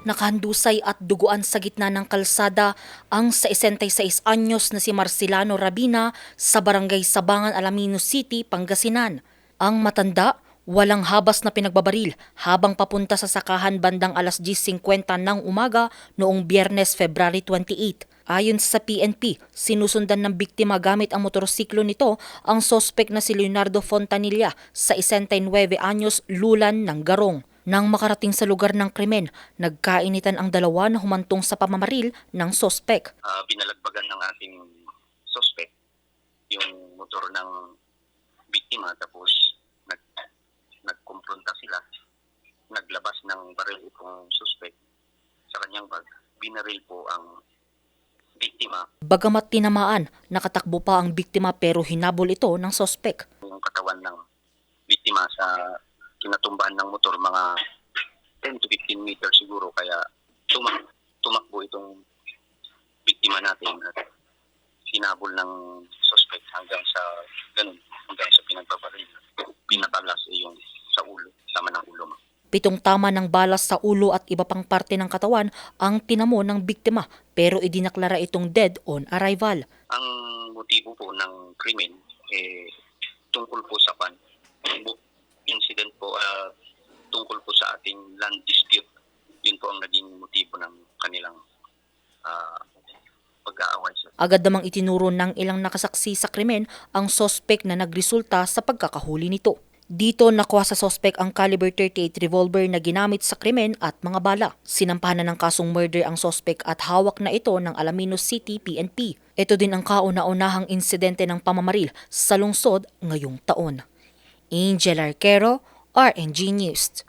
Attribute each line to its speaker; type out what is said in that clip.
Speaker 1: Nakahandusay at duguan sa gitna ng kalsada ang 66 anyos na si Marcelano Rabina sa barangay Sabangan, Alaminos City, Pangasinan. Ang matanda, walang habas na pinagbabaril habang papunta sa sakahan bandang alas 10:50 ng umaga noong Biyernes, February 28. Ayon sa PNP, sinusundan ng biktima gamit ang motorsiklo nito ang sospek na si Leonardo Fontanilla sa 69 anyos lulan ng Garong. Nang makarating sa lugar ng krimen, nagkainitan ang dalawa na humantong sa pamamaril ng sospek.
Speaker 2: Binalagbagan ng ating suspect yung motor ng biktima, tapos nagkumpronta sila. Naglabas ng baril itong suspect sa kanyang bag. Binaril po ang biktima.
Speaker 1: Bagamat tinamaan, nakatakbo pa ang biktima pero hinabol ito ng sospek.
Speaker 2: Yung katawan ng biktima sa kinatumbahan ng motor, mga 10 to 15 meters siguro, kaya tumakbo itong biktima natin at sinabol ng suspect hanggang sa pinagbabaril. Pinatalas yung sa ulo, sama ng ulo.
Speaker 1: 7 tama ng balas sa ulo at iba pang parte ng katawan ang tinamo ng biktima pero idinaklara itong dead on arrival.
Speaker 2: Ang motibo po ng krimen tungkol po sa incident po, tungkol po sa ating land dispute. Yun po ang naging motibo ng kanilang pag-aaway.
Speaker 1: Agad namang itinuro ng ilang nakasaksi sa krimen ang sospek na nagresulta sa pagkakahuli nito. Dito nakuha sa sospek ang caliber 38 revolver na ginamit sa krimen at mga bala. Sinampahan na ng kasong murder ang sospek at hawak na ito ng Alaminos City PNP. Ito din ang kauna-unahang insidente ng pamamaril sa lungsod ngayong taon. Angel Arquero, RNG News.